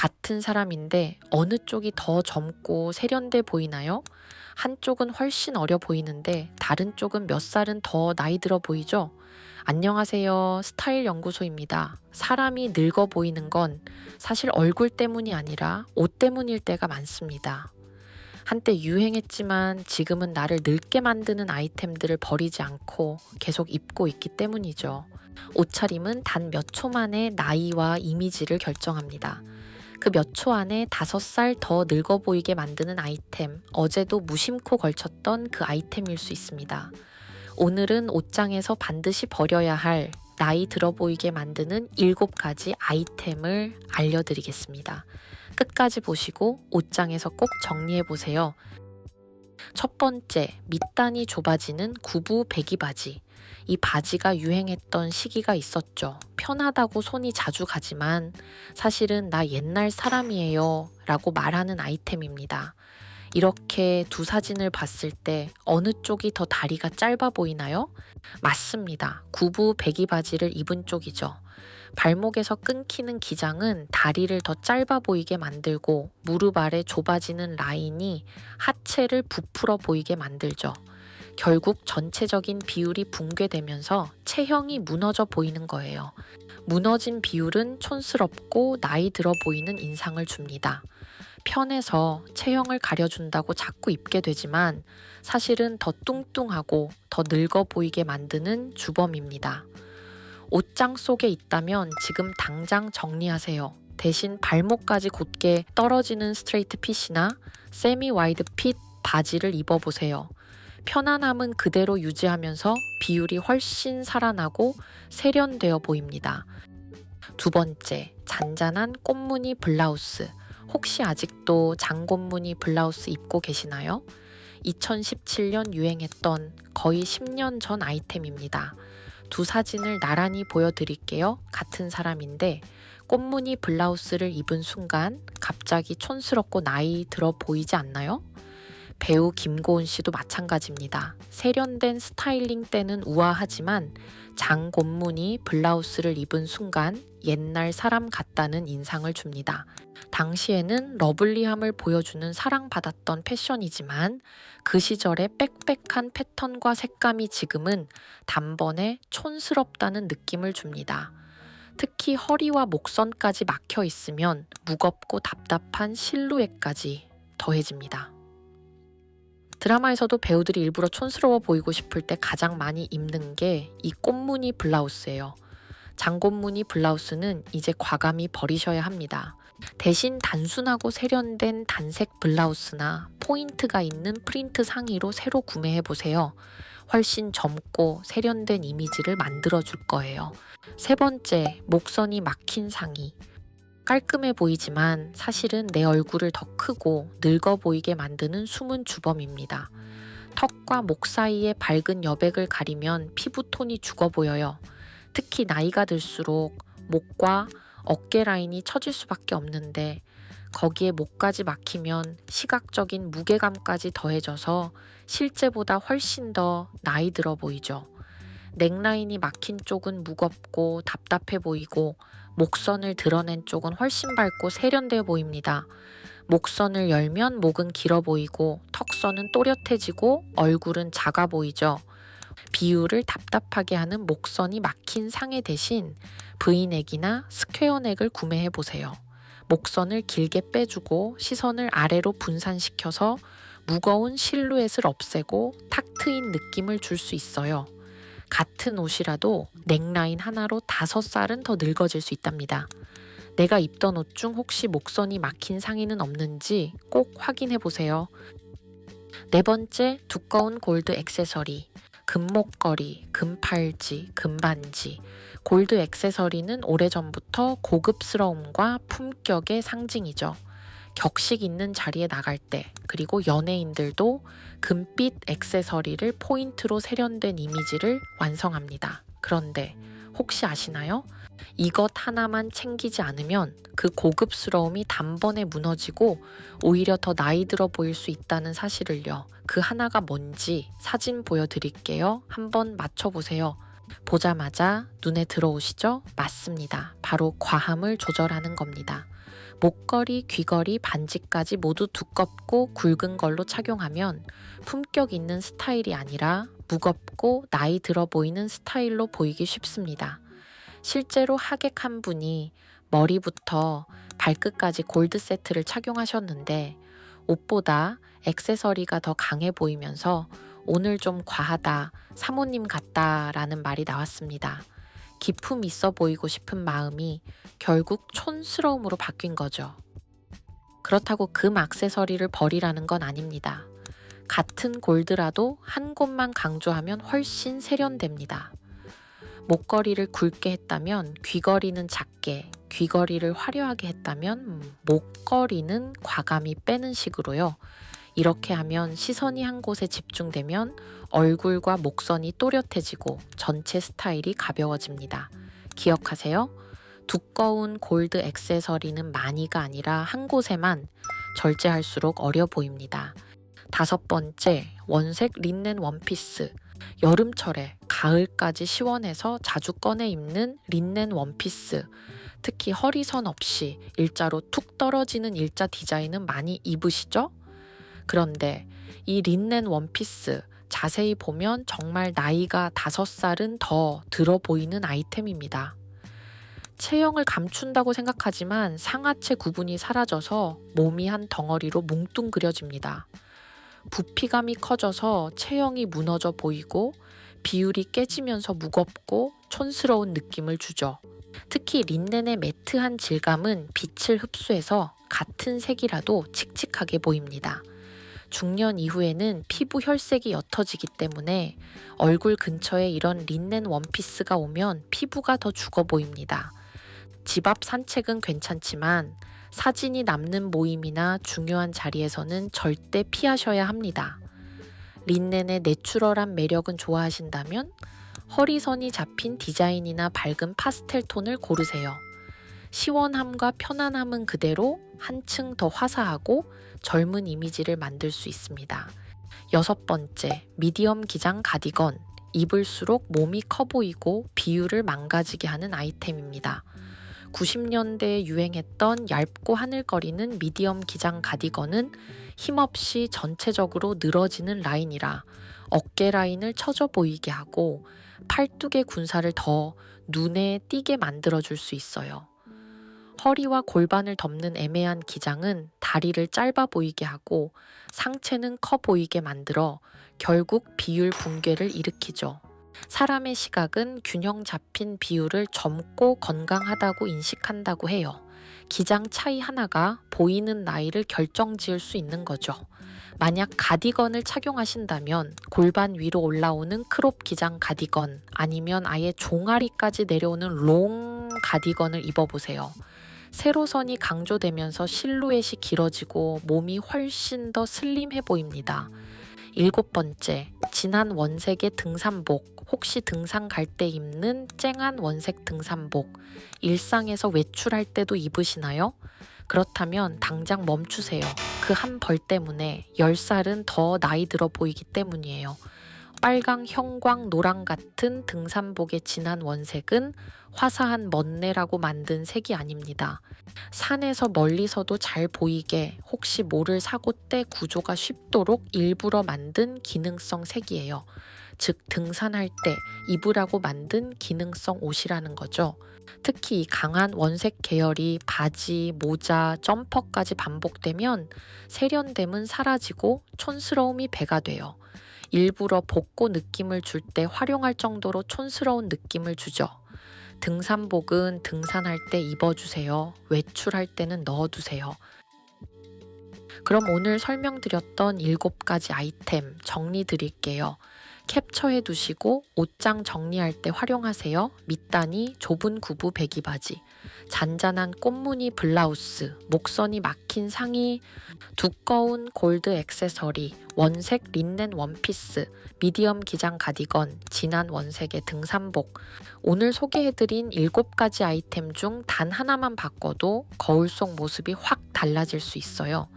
같은 사람인데 어느 쪽이 더 젊고 세련돼 보이나요? 한쪽은 훨씬 어려 보이는데 다른 쪽은 몇 살은 더 나이 들어 보이죠? 안녕하세요. 스타일 연구소입니다. 사람이 늙어 보이는 건 사실 얼굴 때문이 아니라 옷 때문일 때가 많습니다. 한때 유행했지만 지금은 나를 늙게 만드는 아이템들을 버리지 않고 계속 입고 있기 때문이죠. 옷차림은 단 몇 초 만에 나이와 이미지를 결정합니다. 그 몇 초 안에 5살 더 늙어 보이게 만드는 아이템, 어제도 무심코 걸쳤던 그 아이템일 수 있습니다. 오늘은 옷장에서 반드시 버려야 할 나이 들어 보이게 만드는 7가지 아이템을 알려드리겠습니다. 끝까지 보시고 옷장에서 꼭 정리해 보세요. 첫 번째, 밑단이 좁아지는 구부 배기 바지. 이 바지가 유행했던 시기가 있었죠. 편하다고 손이 자주 가지만 사실은 나 옛날 사람이에요 라고 말하는 아이템입니다. 이렇게 두 사진을 봤을 때 어느 쪽이 더 다리가 짧아 보이나요? 맞습니다. 구부 배기 바지를 입은 쪽이죠. 발목에서 끊기는 기장은 다리를 더 짧아 보이게 만들고 무릎 아래 좁아지는 라인이 하체를 부풀어 보이게 만들죠. 결국 전체적인 비율이 붕괴되면서 체형이 무너져 보이는 거예요. 무너진 비율은 촌스럽고 나이 들어 보이는 인상을 줍니다. 편해서 체형을 가려준다고 자꾸 입게 되지만 사실은 더 뚱뚱하고 더 늙어 보이게 만드는 주범입니다. 옷장 속에 있다면 지금 당장 정리하세요. 대신 발목까지 곧게 떨어지는 스트레이트 핏이나 세미 와이드 핏 바지를 입어보세요. 편안함은 그대로 유지하면서 비율이 훨씬 살아나고 세련되어 보입니다. 두 번째, 잔잔한 꽃무늬 블라우스. 혹시 아직도 장꽃무늬 블라우스 입고 계시나요? 2017년 유행했던 거의 10년 전 아이템입니다. 두 사진을 나란히 보여드릴게요. 같은 사람인데 꽃무늬 블라우스를 입은 순간 갑자기 촌스럽고 나이 들어 보이지 않나요? 배우 김고은 씨도 마찬가지입니다. 세련된 스타일링 때는 우아하지만 장곤무늬 블라우스를 입은 순간 옛날 사람 같다는 인상을 줍니다. 당시에는 러블리함을 보여주는 사랑받았던 패션이지만 그 시절의 빽빽한 패턴과 색감이 지금은 단번에 촌스럽다는 느낌을 줍니다. 특히 허리와 목선까지 막혀 있으면 무겁고 답답한 실루엣까지 더해집니다. 드라마에서도 배우들이 일부러 촌스러워 보이고 싶을 때 가장 많이 입는 게 이 꽃무늬 블라우스예요. 장꽃무늬 블라우스는 이제 과감히 버리셔야 합니다. 대신 단순하고 세련된 단색 블라우스나 포인트가 있는 프린트 상의로 새로 구매해보세요. 훨씬 젊고 세련된 이미지를 만들어줄 거예요. 세 번째, 목선이 막힌 상의. 깔끔해 보이지만 사실은 내 얼굴을 더 크고 늙어 보이게 만드는 숨은 주범입니다. 턱과 목 사이의 밝은 여백을 가리면 피부톤이 죽어 보여요. 특히 나이가 들수록 목과 어깨 라인이 처질 수밖에 없는데 거기에 목까지 막히면 시각적인 무게감까지 더해져서 실제보다 훨씬 더 나이 들어 보이죠. 넥라인이 막힌 쪽은 무겁고 답답해 보이고 목선을 드러낸 쪽은 훨씬 밝고 세련돼 보입니다. 목선을 열면 목은 길어 보이고 턱선은 또렷해지고 얼굴은 작아 보이죠. 비율을 답답하게 하는 목선이 막힌 상의 대신 V넥이나 스퀘어넥을 구매해 보세요. 목선을 길게 빼주고 시선을 아래로 분산시켜서 무거운 실루엣을 없애고 탁 트인 느낌을 줄 수 있어요. 같은 옷이라도 넥라인 하나로 5살은 더 늙어질 수 있답니다. 내가 입던 옷 중 혹시 목선이 막힌 상의는 없는지 꼭 확인해 보세요. 네 번째, 두꺼운 골드 액세서리. 금목걸이, 금팔찌, 금반지. 골드 액세서리는 오래전부터 고급스러움과 품격의 상징이죠. 격식 있는 자리에 나갈 때, 그리고 연예인들도 금빛 액세서리를 포인트로 세련된 이미지를 완성합니다. 그런데 혹시 아시나요? 이것 하나만 챙기지 않으면 그 고급스러움이 단번에 무너지고 오히려 더 나이 들어 보일 수 있다는 사실을요. 그 하나가 뭔지 사진 보여드릴게요. 한번 맞춰보세요. 보자마자 눈에 들어오시죠? 맞습니다. 바로 과함을 조절하는 겁니다. 목걸이, 귀걸이, 반지까지 모두 두껍고 굵은 걸로 착용하면 품격 있는 스타일이 아니라 무겁고 나이 들어 보이는 스타일로 보이기 쉽습니다. 실제로 하객 한 분이 머리부터 발끝까지 골드 세트를 착용하셨는데 옷보다 액세서리가 더 강해 보이면서 오늘 좀 과하다, 사모님 같다 라는 말이 나왔습니다. 기품 있어 보이고 싶은 마음이 결국 촌스러움으로 바뀐 거죠. 그렇다고 금 액세서리를 버리라는 건 아닙니다. 같은 골드라도 한 곳만 강조하면 훨씬 세련됩니다. 목걸이를 굵게 했다면 귀걸이는 작게, 귀걸이를 화려하게 했다면 목걸이는 과감히 빼는 식으로요. 이렇게 하면 시선이 한 곳에 집중되면 얼굴과 목선이 또렷해지고 전체 스타일이 가벼워집니다. 기억하세요. 두꺼운 골드 액세서리는 많이가 아니라 한 곳에만 절제할수록 어려 보입니다. 5번째, 원색 린넨 원피스. 여름철에 가을까지 시원해서 자주 꺼내 입는 린넨 원피스. 특히 허리선 없이 일자로 툭 떨어지는 일자 디자인은 많이 입으시죠? 그런데 이 린넨 원피스 자세히 보면 정말 나이가 5살은 더 들어 보이는 아이템입니다. 체형을 감춘다고 생각하지만 상하체 구분이 사라져서 몸이 한 덩어리로 뭉뚱그려집니다. 부피감이 커져서 체형이 무너져 보이고 비율이 깨지면서 무겁고 촌스러운 느낌을 주죠. 특히 린넨의 매트한 질감은 빛을 흡수해서 같은 색이라도 칙칙하게 보입니다. 중년 이후에는 피부 혈색이 옅어지기 때문에 얼굴 근처에 이런 린넨 원피스가 오면 피부가 더 죽어 보입니다. 집 앞 산책은 괜찮지만 사진이 남는 모임이나 중요한 자리에서는 절대 피하셔야 합니다. 린넨의 내추럴한 매력은 좋아하신다면 허리선이 잡힌 디자인이나 밝은 파스텔 톤을 고르세요. 시원함과 편안함은 그대로 한층 더 화사하고 젊은 이미지를 만들 수 있습니다. 6번째, 미디엄 기장 가디건. 입을수록 몸이 커 보이고 비율을 망가지게 하는 아이템입니다. 90년대에 유행했던 얇고 하늘거리는 미디엄 기장 가디건은 힘없이 전체적으로 늘어지는 라인이라 어깨 라인을 처져 보이게 하고 팔뚝의 군살을 더 눈에 띄게 만들어줄 수 있어요. 허리와 골반을 덮는 애매한 기장은 다리를 짧아 보이게 하고 상체는 커 보이게 만들어 결국 비율 붕괴를 일으키죠. 사람의 시각은 균형 잡힌 비율을 젊고 건강하다고 인식한다고 해요. 기장 차이 하나가 보이는 나이를 결정지을 수 있는 거죠. 만약 가디건을 착용하신다면 골반 위로 올라오는 크롭 기장 가디건 아니면 아예 종아리까지 내려오는 롱 가디건을 입어보세요. 세로선이 강조되면서 실루엣이 길어지고 몸이 훨씬 더 슬림해 보입니다. 7번째, 진한 원색의 등산복. 혹시 등산 갈 때 입는 쨍한 원색 등산복, 일상에서 외출할 때도 입으시나요? 그렇다면 당장 멈추세요. 그 한 벌 때문에 10살은 더 나이 들어 보이기 때문이에요. 빨강, 형광, 노랑 같은 등산복의 진한 원색은 화사한 멋내라고 만든 색이 아닙니다. 산에서 멀리서도 잘 보이게 혹시 모를 사고 때 구조가 쉽도록 일부러 만든 기능성 색이에요. 즉 등산할 때 입으라고 만든 기능성 옷이라는 거죠. 특히 강한 원색 계열이 바지, 모자, 점퍼까지 반복되면 세련됨은 사라지고 촌스러움이 배가 돼요. 일부러 복고 느낌을 줄 때 활용할 정도로 촌스러운 느낌을 주죠. 등산복은 등산할 때 입어주세요. 외출할 때는 넣어두세요. 그럼 오늘 설명드렸던 7가지 아이템 정리 드릴게요. 캡처해 두시고 옷장 정리할 때 활용하세요. 밑단이 좁은 구부 배기 바지, 잔잔한 꽃무늬 블라우스, 목선이 막힌 상의, 두꺼운 골드 액세서리, 원색 린넨 원피스, 미디엄 기장 가디건, 진한 원색의 등산복. 오늘 소개해드린 7가지 아이템 중 단 하나만 바꿔도 거울 속 모습이 확 달라질 수 있어요.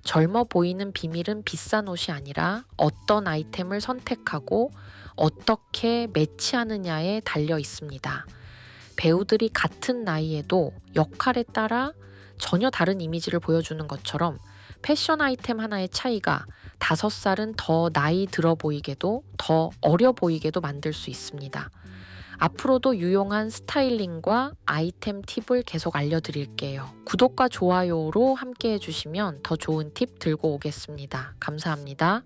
젊어 보이는 비밀은 비싼 옷이 아니라 어떤 아이템을 선택하고 어떻게 매치하느냐에 달려 있습니다. 배우들이 같은 나이에도 역할에 따라 전혀 다른 이미지를 보여주는 것처럼 패션 아이템 하나의 차이가 5살은 더 나이 들어 보이게도 더 어려 보이게도 만들 수 있습니다. 앞으로도 유용한 스타일링과 아이템 팁을 계속 알려드릴게요. 구독과 좋아요로 함께 해주시면 더 좋은 팁 들고 오겠습니다. 감사합니다.